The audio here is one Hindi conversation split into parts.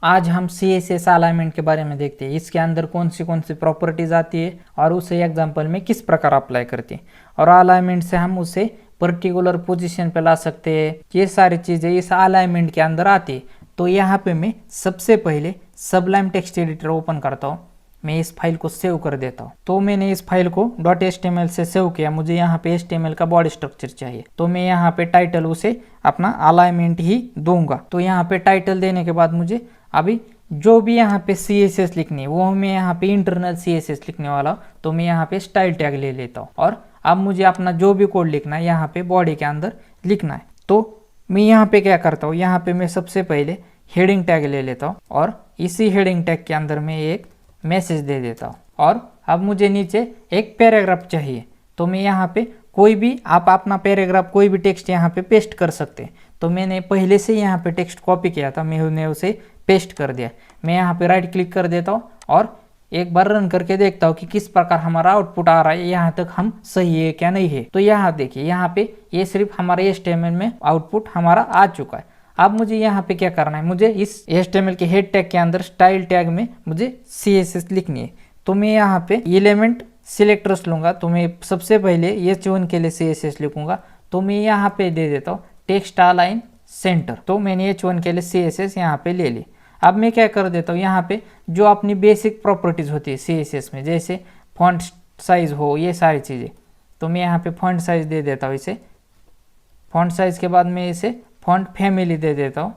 आज हम CSS अलाइनमेंट के बारे में देखते हैं। इसके अंदर कौन सी प्रॉपर्टीज आती है और उसे एग्जाम्पल में किस प्रकार अप्लाई करते हैं, और अलाइनमेंट से हम उसे पर्टिकुलर पोजीशन पे ला सकते हैं। ये सारी चीज़ें इस अलाइनमेंट के अंदर आती है। तो यहाँ पे मैं सबसे पहले सबलाइम टेक्स्ट एडिटर ओपन करता हूँ। मैं इस फाइल को सेव कर देता हूँ। तो मैंने इस फाइल को .html से सेव किया। मुझे यहाँ पे HTML का बॉडी स्ट्रक्चर चाहिए, तो मैं यहाँ पे टाइटल उसे अपना अलाइनमेंट ही दूंगा। तो यहाँ पे टाइटल देने के बाद मुझे अभी जो भी यहाँ पे CSS लिखनी है वो मैं यहाँ पे इंटरनल CSS लिखने वाला हूँ। तो मैं यहाँ पे स्टाइल टैग ले लेता हूँ और अब मुझे अपना जो भी कोड लिखना है यहाँ पे बॉडी के अंदर लिखना है। तो मैं यहाँ पे क्या करता हूँ, यहाँ पे मैं सबसे पहले हेडिंग टैग ले लेता हूँ और इसी हेडिंग टैग के अंदर मैं एक मैसेज दे देता हूँ। और अब मुझे नीचे एक पैराग्राफ चाहिए, तो मैं यहाँ पे कोई भी आप अपना पैराग्राफ कोई भी टेक्स्ट यहाँ पे पेस्ट कर सकते हैं। तो मैंने पहले से यहाँ पे टेक्स्ट कॉपी किया था, मैंने उसे पेस्ट कर दिया। मैं यहाँ पे राइट क्लिक कर देता हूँ और एक बार रन करके देखता हूँ कि किस प्रकार हमारा आउटपुट आ रहा है, यहाँ तक हम सही है क्या नहीं है। तो यहाँ देखिए, यहाँ पे ये सिर्फ हमारे HTML में आउटपुट हमारा आ चुका है। अब मुझे यहाँ पे क्या करना है, मुझे इस HTML के हेड टैग के अंदर स्टाइल टैग में मुझे CSS लिखनी है। तो मैं यहाँ पे एलिमेंट सिलेक्टर्स लूंगा। तो मैं सबसे पहले H1 के लिए CSS लिखूंगा। तो मैं यहाँ पे दे देता हूँ टेक्स्ट अलाइन सेंटर। तो मैंने H1 के लिए CSS यहाँ पे ले ली। अब मैं क्या कर देता हूँ, यहाँ पे जो अपनी बेसिक प्रॉपर्टीज होती है CSS में, जैसे फॉन्ट साइज हो, ये सारी चीज़ें, तो मैं यहाँ पे फॉन्ट साइज दे देता हूँ इसे। फॉन्ट साइज के बाद मैं इसे फॉन्ट फैमिली दे देता हूँ।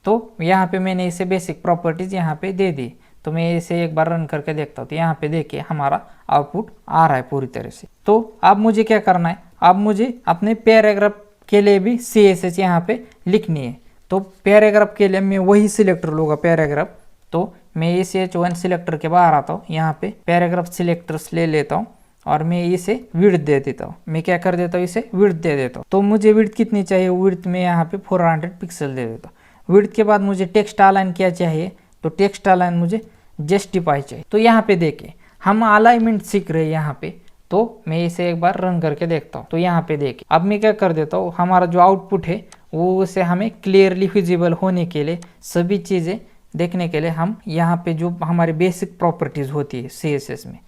तो यहाँ पे मैंने इसे बेसिक प्रॉपर्टीज यहाँ पे दे दी। तो मैं इसे एक बार रन करके देखता हूँ। तो यहाँ पे देखिए हमारा आउटपुट आ रहा है पूरी तरह से। तो अब मुझे क्या करना है, अब मुझे अपने पैराग्राफ के लिए भी CSS यहाँ पे लिखनी है। तो पैराग्राफ के लिए मैं वही सिलेक्टर लूँगा, पैराग्राफ। तो मैं इस H1 सिलेक्टर के बाहर आता हूँ, यहाँ पे पैराग्राफ सिलेक्टर्स ले लेता हूँ और मैं इसे विड्थ दे देता हूँ। मैं क्या कर देता हूँ, इसे विड्थ दे देता हूँ। तो मुझे विड्थ कितनी चाहिए, विड्थ में यहाँ पे 400 पिक्सल दे देता हूँ। विड्थ के बाद मुझे टेक्स्ट अलाइन क्या चाहिए, तो टेक्स्ट अलाइन मुझे जस्टिफाई चाहिए। तो यहाँ पे देखें हम अलाइनमेंट सीख रहे हैं यहाँ पे। तो मैं इसे एक बार रन करके देखता हूँ। तो यहाँ पे देखें अब मैं क्या कर देता हूँ, हमारा जो आउटपुट है वो उसे हमें क्लियरली विजिबल होने के लिए, सभी चीज़ें देखने के लिए हम यहाँ पे जो हमारी बेसिक प्रॉपर्टीज़ होती है CSS में,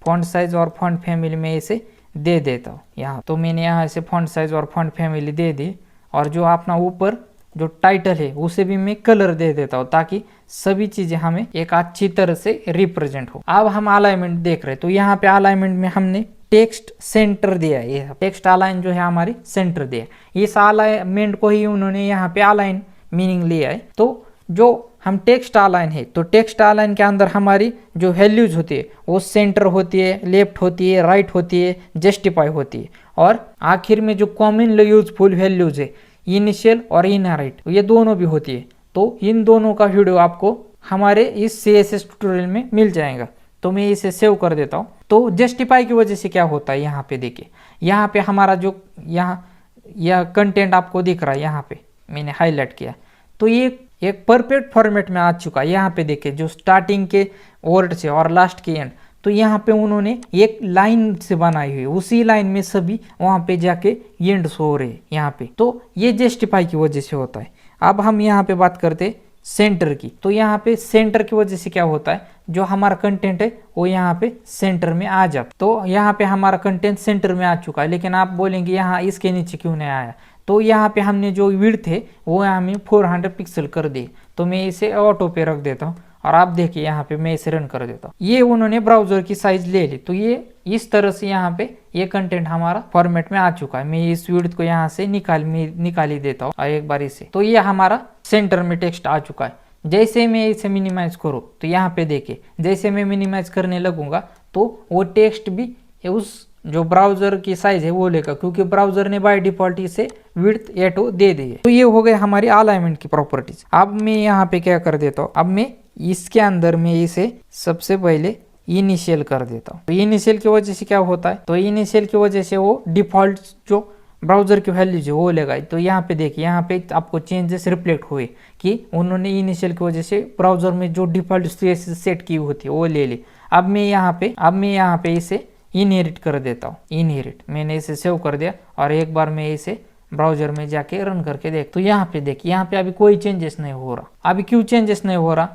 फॉन्ट साइज और फॉन्ट फैमिली में इसे दे देता हूँ यहाँ। तो मैंने यहाँ से फॉन्ट साइज और फॉन्ट फैमिली दे दी और जो अपना ऊपर जो टाइटल है उसे भी मैं कलर दे देता हूँ, ताकि सभी चीज़ें हमें एक अच्छी तरह से रिप्रेजेंट हो। अब हम अलाइनमेंट देख रहे हैं। तो यहाँ पे अलाइनमेंट में हमने टेक्स्ट सेंटर दिया है, ये टेक्स्ट अलाइन जो है हमारी सेंटर दिया है। इस अलाइनमेंट को ही उन्होंने यहाँ पे अलाइन मीनिंग लिया है। तो जो हम टेक्स्ट अलाइन है, तो टेक्स्ट अलाइन के अंदर हमारी जो वैल्यूज होती है वो सेंटर होती है, लेफ्ट होती है, राइट होती है, जस्टिफाई होती है, और आखिर में जो कॉमन यूजफुल वैल्यूज है इनिशियल और इनहेरिट, ये दोनों भी होती है। तो इन दोनों का वीडियो आपको हमारे इस CSS ट्यूटोरियल में मिल जाएगा। तो मैं इसे सेव कर देता हूँ। तो जस्टिफाई की वजह से क्या होता है, यहाँ पे देखिए, यहाँ पे हमारा जो यह कंटेंट आपको दिख रहा है, यहाँ पे मैंने हाईलाइट किया, तो ये एक परफेक्ट फॉर्मेट में आ चुका है। यहाँ पे देखिए जो स्टार्टिंग के वर्ड से और लास्ट के एंड, तो यहाँ पे उन्होंने एक लाइन से बनाई हुई, उसी लाइन में सभी वहाँ पे जाके एंड हो रहे यहाँ पे। तो ये जस्टिफाई की वजह से होता है। अब हम यहाँ पे बात करते सेंटर की। तो यहाँ पे सेंटर की वजह से क्या होता है, जो हमारा कंटेंट है वो यहाँ पे सेंटर में आ जाता। तो यहाँ पे हमारा कंटेंट सेंटर में आ चुका है, लेकिन आप बोलेंगे यहाँ इसके नीचे क्यों नहीं आया। तो यहाँ पे हमने जो विड्थ है वो हमें 400 पिक्सल कर दी। तो मैं इसे ऑटो पे रख देता हूँ और आप देखिए यहाँ पे मैं इसे रन कर देता हूँ। ये उन्होंने ब्राउजर की साइज ले ली। तो ये इस तरह से यहाँ पे ये कंटेंट हमारा फॉर्मेट में आ चुका है। मैं इस विड्थ को यहाँ से निकाल ही देता हूँ एक बार इसे। तो ये हमारा सेंटर में टेक्स्ट आ चुका है। जैसे मैं इसे मिनिमाइज करूँ, तो यहाँ पे देखिए जैसे मैं मिनिमाइज करने लगूंगा तो वो टेक्स्ट भी उस जो ब्राउजर की साइज है वो लेगा, क्योंकि ब्राउजर ने बाय डिफॉल्ट इसे विड्थ ऑटो दे दी है। तो ये हो गए हमारी अलाइनमेंट की प्रॉपर्टीज। अब मैं यहाँ पे क्या कर देता हूँ, अब मैं इसके अंदर में इसे सबसे पहले इनिशियल कर देता हूँ। तो इनिशियल की वजह से क्या होता है, तो इनिशियल की वजह से वो डिफॉल्ट जो ब्राउजर की वैल्यूज है वो लेगा। तो यहाँ पे देखिए, यहाँ पे आपको चेंजेस रिफ्लेक्ट हुए कि उन्होंने इनिशियल की वजह से ब्राउजर में जो डिफॉल्ट सेट की होती है वो ले ली। अब मैं यहाँ पे इसे इनहेरिट कर देता हूँ। इनहेरिट मैंने इसे सेव कर दिया और एक बार मैं इसे ब्राउजर में जाके रन करके देख। तो यहाँ पे देखिए, यहाँ पे अभी कोई चेंजेस नहीं हो रहा। अभी क्यों चेंजेस नहीं हो रहा?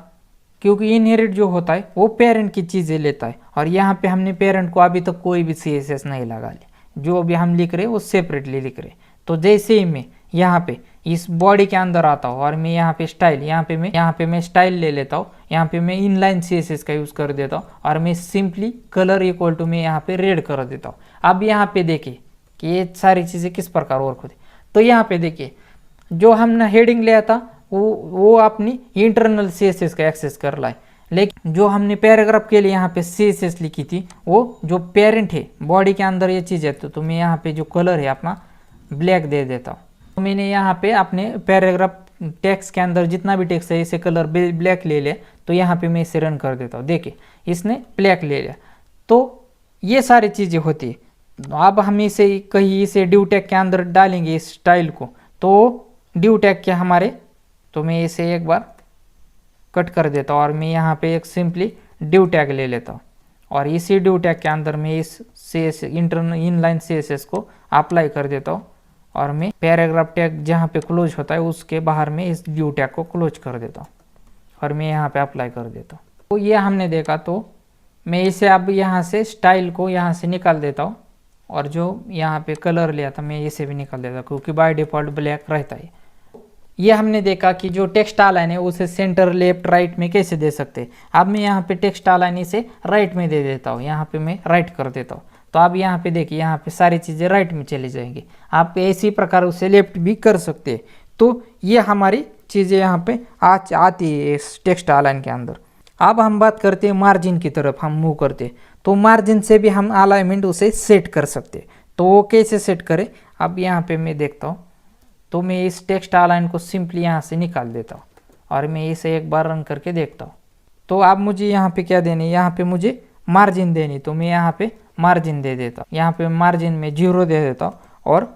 क्योंकि इनहेरिट जो होता है वो पेरेंट की चीज़ें लेता है, और यहाँ पे हमने पेरेंट को अभी तक कोई भी CSS नहीं लगा लिया। जो अभी हम लिख रहे हैं वो सेपरेटली लिख रहे हैं। तो जैसे ही मैं यहाँ पे इस बॉडी के अंदर आता हूँ और मैं यहाँ पे स्टाइल, यहाँ पे मैं स्टाइल ले लेता हूँ, यहाँ पे मैं इनलाइन CSS का यूज़ कर देता हूँ, और मैं सिंपली कलर इक्वल टू मैं यहाँ पे रेड कर देता हूँ। अब यहाँ पे देखिए कि ये सारी चीज़ें किस प्रकार वर्क होती। तो यहाँ पे देखिए, जो हमने हेडिंग लिया था वो अपनी इंटरनल CSS का एक्सेस कर रहा है, लेकिन जो हमने पैराग्राफ के लिए यहाँ पे CSS लिखी थी वो जो पेरेंट है बॉडी के अंदर ये चीज़ है। तो मैं यहाँ पे जो कलर है अपना ब्लैक दे देता हूँ। तो मैंने यहाँ पे अपने पैराग्राफ टेक्स्ट के अंदर जितना भी टेक्स्ट है इसे कलर ब्लैक ले लिया। तो यहाँ पे मैं इसे रन कर देता हूँ, देखिए इसने ब्लैक ले लिया। तो ये सारी चीज़ें होती है। अब हम इसे कहीं इसे ड्यू टैग के अंदर डालेंगे इस स्टाइल को, तो ड्यू टैग के हमारे, तो मैं इसे एक बार कट कर देता हूँ और मैं यहाँ पे एक सिंपली ड्यू टैग ले लेता हूँ, और इसी ड्यू टैग के अंदर मैं इस इंटरनल इनलाइन CSS को अप्लाई कर देता हूँ, और मैं पैराग्राफ टैग जहाँ पे क्लोज होता है उसके बाहर में इस ड्यू टैग को क्लोज कर देता हूँ, और मैं यहाँ पे अप्लाई कर देता हूँ। तो ये हमने देखा। तो मैं इसे अब यहाँ से स्टाइल को यहाँ से निकाल देता हूँ, और जो यहाँ पे कलर लिया था मैं इसे भी निकाल देता हूँ, क्योंकि बाय डिफ़ॉल्ट ब्लैक रहता है। ये हमने देखा कि जो टेक्स्ट अलाइन है उसे सेंटर, लेफ्ट, राइट में कैसे दे सकते हैं। अब मैं यहाँ पे टेक्स्ट अलाइन इसे राइट में दे देता हूँ, यहाँ पे मैं राइट कर देता हूँ। तो अब यहाँ पे देखिए, यहाँ पे सारी चीज़ें राइट में चली जाएंगी। आप इसी प्रकार उसे लेफ्ट भी कर सकते हैं। तो ये हमारी चीज़ें यहाँ पे आती है इस टेक्स्ट अलाइन के अंदर। अब हम बात करते हैं मार्जिन की तरफ, हम मूव करते हैं। तो मार्जिन से भी हम अलाइनमेंट उसे सेट कर सकते हैं। तो वो कैसे सेट करें, अब यहाँ पे मैं देखता हूँ। तो मैं इस टेक्स्ट अलाइन को सिंपली यहाँ से निकाल देता हूँ, और मैं इसे एक बार रन करके देखता हूँ। तो अब मुझे यहाँ पे क्या देनी है, यहाँ पे मुझे मार्जिन देनी। तो मैं यहाँ पे मार्जिन दे देता हूँ, यहाँ पे मार्जिन में 0 दे देता हूँ और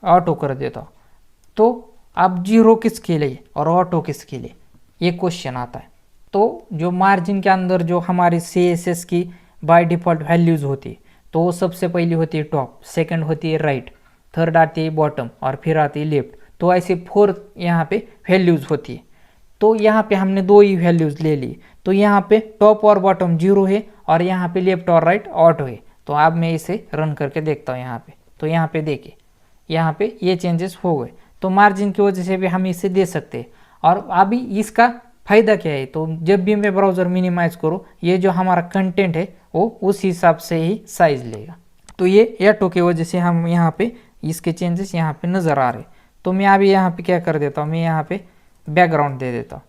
ऑटो कर देता हूँ। तो अब 0 किसके लिए और ऑटो किसके लिए, ये क्वेश्चन आता है। तो जो मार्जिन के अंदर जो हमारी CSS की बाय डिफ़ॉल्ट वैल्यूज़ होती है, तो वो सबसे पहली होती है टॉप, सेकंड होती है राइट, थर्ड आती है बॉटम, और फिर आती है लेफ्ट। तो ऐसे 4 यहाँ पे वैल्यूज़ होती है। तो यहाँ पे हमने 2 ही वैल्यूज़ ले ली। तो यहाँ पे टॉप और बॉटम 0 है, और यहाँ पे लेफ्ट और राइट ऑटो है। तो अब मैं इसे रन करके देखता हूँ यहाँ पे। तो यहाँ पे देखिए, यहाँ पे ये चेंजेस हो गए। तो मार्जिन की वजह से भी हम इसे दे सकते हैं। और अभी इसका फ़ायदा क्या है, तो जब भी मैं ब्राउज़र मिनिमाइज करूँ, ये जो हमारा कंटेंट है वो उस हिसाब से ही साइज लेगा। तो ये ऑटो की वजह से हम यहाँ पे इसके चेंजेस यहाँ पे नज़र आ रहे। तो मैं अभी यहाँ पे क्या कर देता हूँ, मैं यहाँ पे बैकग्राउंड दे देता हूँ।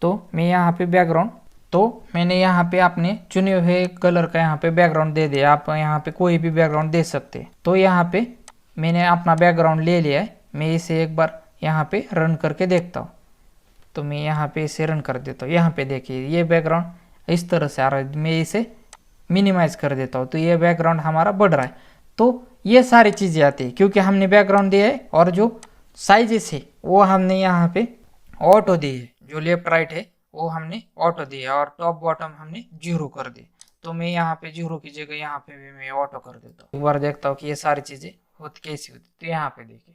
तो मैं यहाँ पे बैकग्राउंड, तो मैंने यहाँ पे अपने चुने हुए कलर का यहाँ पे बैकग्राउंड दे दिया। आप यहाँ पे कोई भी बैकग्राउंड दे सकते हैं। तो यहाँ पे मैंने अपना बैकग्राउंड ले लिया है। मैं इसे एक बार यहाँ पे रन करके देखता हूँ। तो मैं यहाँ पे इसे रन कर देता हूँ। यहाँ पे देखिए, ये बैकग्राउंड इस तरह से आ रहा है। मैं इसे मिनिमाइज कर देता हूँ, तो ये बैकग्राउंड हमारा बढ़ रहा है। तो ये सारी चीज़ें आती है क्योंकि हमने बैकग्राउंड दिया है, और जो साइजेस है वो हमने यहाँ पे ऑटो दी है। जो लेफ्ट राइट है वो हमने ऑटो दिया, और टॉप बॉटम हमने 0 कर दी। तो मैं यहाँ पे 0 की जगह यहाँ पे भी मैं ऑटो कर देता हूँ। एक बार देखता हूँ कि ये सारी चीज़ें होती कैसी होती। तो यहाँ पे देखिए,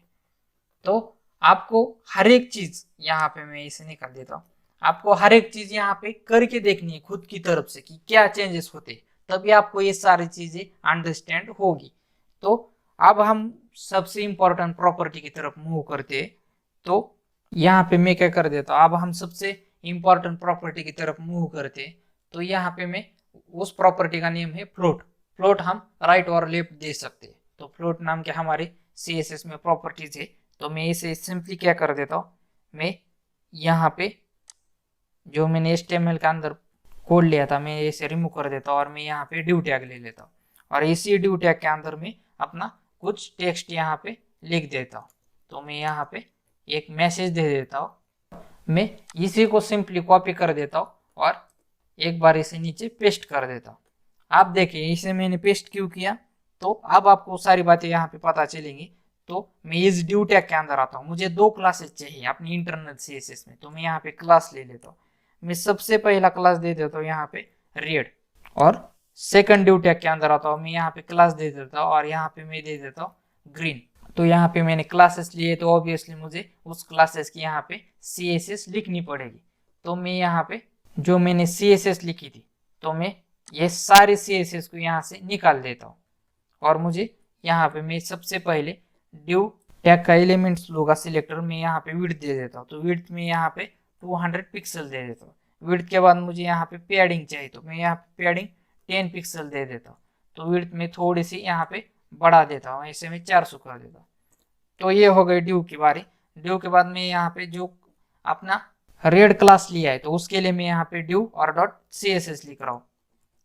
तो आपको हर एक चीज़ यहाँ पे मैं इसे निकाल देता हूँ। आपको हर एक चीज़ यहाँ पे करके देखनी है खुद की तरफ से कि क्या चेंजेस होते, तभी आपको ये सारी चीज़ें अंडरस्टैंड होगी। तो अब हम सबसे इम्पोर्टेंट प्रॉपर्टी की तरफ मूव करते हैं। तो यहाँ पे मैं क्या कर देता हूँ, अब हम सबसे इम्पोर्टेंट प्रॉपर्टी की तरफ मूव करते हैं। तो यहाँ पे मैं उस प्रॉपर्टी का नेम है फ्लोट। फ्लोट हम राइट और लेफ्ट दे सकते हैं। तो फ्लोट नाम के हमारे CSS में प्रॉपर्टीज है। तो मैं इसे सिंपली क्या कर देता हूँ, मैं यहाँ पे जो मैंने HTML के अंदर कोड लिया था मैं इसे रिमूव कर देता हूँ, और मैं यहाँ पे ड्यू टैग ले लेता हूँ, और इसी ड्यू टैग के अंदर मैं अपना कुछ टेक्स्ट यहाँ पे लिख देता हूँ। तो मैं यहाँ पे एक मैसेज दे देता हूँ। मैं इसी को सिंपली कॉपी कर देता हूँ और एक बार इसे नीचे पेस्ट कर देता हूँ। आप देखिए इसे मैंने पेस्ट क्यों किया, तो अब आपको सारी बातें यहाँ पे पता चलेंगी। तो मैं इस ड्यू टैग के अंदर आता हूँ। मुझे 2 क्लासेस चाहिए अपनी इंटरनल CSS में। तो मैं यहाँ पे क्लास ले लेता हूँ। मैं सबसे पहला क्लास दे देता हूँ यहाँ पे रेड, और सेकंड ड्यू टैग के अंदर आता हूँ। मैं यहाँ पे क्लास दे देता हूँ, और यहाँ पे मैं दे देता हूँ ग्रीन। तो यहाँ पे मैंने क्लासेस लिए तो ऑब्वियसली मुझे उस क्लासेस की यहाँ पे CSS लिखनी पड़ेगी। तो मैं यहाँ पे जो मैंने CSS लिखी थी तो मैं ये सारे CSS को यहाँ से निकाल देता हूँ और मुझे यहाँ पे मैं सबसे पहले ड्यू टैग का एलिमेंट्स लूंगा सिलेक्टर में, यहाँ पे विड्थ दे देता हूँ। तो विड्थ में यहाँ पे 200 पिक्सल दे देता हूँ। विड्थ के बाद मुझे यहाँ पे पैडिंग चाहिए तो मैं यहाँ पे पैडिंग 10 पिक्सल दे देता हूँ। तो विड्थ में थोड़ी सी यहाँ पे बढ़ा देता हूँ, ऐसे में 400 कर देता हूँ। तो ये हो गई ड्यू की बारी। ड्यू के बाद में यहाँ पे जो अपना रेड क्लास लिया है तो उसके लिए मैं यहाँ पे ड्यू और डॉट CSS लिख रहा हूँ।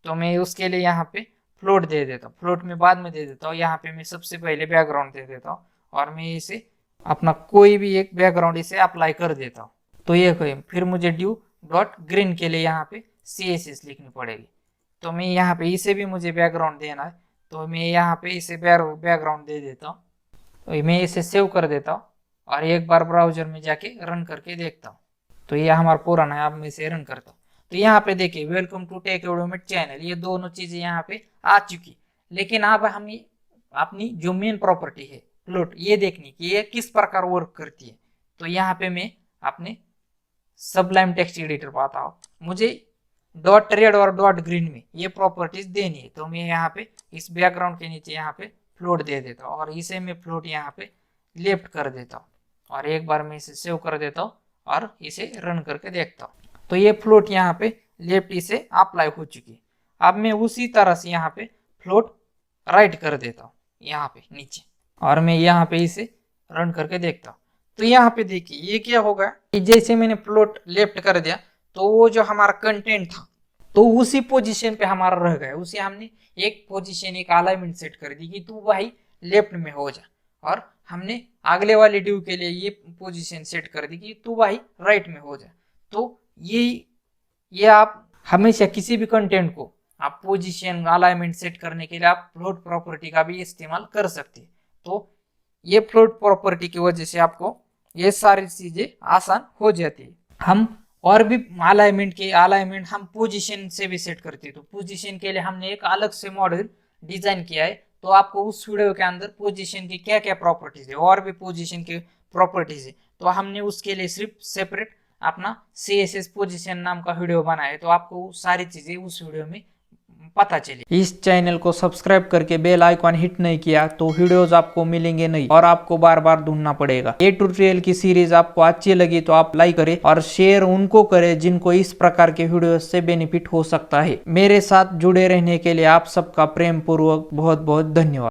तो मैं उसके लिए यहाँ पे फ्लोट दे देता हूँ, फ्लोट में बाद में दे देता हूँ। यहाँ पे मैं सबसे पहले बैकग्राउंड दे देता हूँ और मैं इसे अपना कोई भी एक बैकग्राउंड इसे अप्लाई कर देता हूँ। तो ये कोई फिर मुझे ड्यू डॉट ग्रीन के लिए यहाँ पे CSS लिखनी पड़ेगी। तो मैं यहाँ पे इसे भी मुझे बैकग्राउंड देना है तो मैं यहाँ पे इसे बैकग्राउंड दे देता हूँ। तो मैं इसे सेव कर देता हूँ और एक बार ब्राउजर में जाके रन करके देखता हूँ। तो ये हमारा पुराना है, अब मैं इसे रन करता हूँ। तो यहाँ पे देखिए वेलकम टू टेक एडोमेट चैनल, ये दोनों चीजें यहाँ पे आ चुकी। लेकिन अब हम अपनी जो मेन प्रॉपर्टी है फ्लोट ये देखनी कि ये किस प्रकार वर्क करती है। तो यहाँ पे मैं अपने सबलाइम टेक्स्ट एडिटर पर आता हूँ। मुझे डॉट रेड और डॉट ग्रीन में ये प्रॉपर्टीज देनी है। तो मैं यहाँ पे इस बैकग्राउंड के नीचे यहाँ पे फ्लोट दे देता हूँ और इसे मैं फ्लोट यहाँ पे लेफ्ट कर देता हूँ और एक बार मैं इसे सेव कर देता हूँ और इसे रन करके देखता हूँ। तो ये फ्लोट यहाँ पे लेफ्ट इसे अप्लाई हो चुकी है। अब मैं उसी तरह से यहाँ पे फ्लोट राइट कर देता हूँ यहाँ पे नीचे और मैं यहाँ पे इसे रन करके देखता हूँ। तो यहाँ पे देखिए ये क्या होगा कि जैसे मैंने फ्लोट लेफ्ट कर दिया तो वो जो हमारा कंटेंट था तो उसी पोजीशन पे हमारा रह गया। उसे हमने एक पोजीशन एक अलाइनमेंट सेट कर दी कि तू भाई लेफ्ट में हो जा, और हमने अगले वाले ड्यू के लिए ये पोजीशन सेट कर दी कि तू भाई राइट में हो जा। तो ये आप हमेशा किसी भी कंटेंट को आप पोजीशन अलाइनमेंट सेट करने के लिए आप फ्लोट प्रॉपर्टी का भी इस्तेमाल कर सकते हैं। तो ये फ्लोट प्रॉपर्टी की वजह से आपको ये सारी चीजें आसान हो जाती है। हम और भी अलाइनमेंट हम पोजीशन से भी सेट करते हैं। तो पोजीशन के लिए हमने एक अलग से मॉडल डिजाइन किया है। तो आपको उस वीडियो के अंदर पोजीशन की क्या क्या प्रॉपर्टीज है और भी पोजीशन की प्रॉपर्टीज है तो हमने उसके लिए सिर्फ सेपरेट अपना CSS पोजीशन नाम का वीडियो बनाया है। तो आपको सारी चीजें उस वीडियो में पता चले। इस चैनल को सब्सक्राइब करके बेल आइकॉन हिट नहीं किया तो वीडियोस आपको मिलेंगे नहीं और आपको बार बार ढूंढना पड़ेगा। ये ट्यूटोरियल की सीरीज आपको अच्छी लगी तो आप लाइक करें और शेयर उनको करें जिनको इस प्रकार के वीडियोस से बेनिफिट हो सकता है। मेरे साथ जुड़े रहने के लिए आप सबका प्रेम पूर्वक बहुत बहुत धन्यवाद।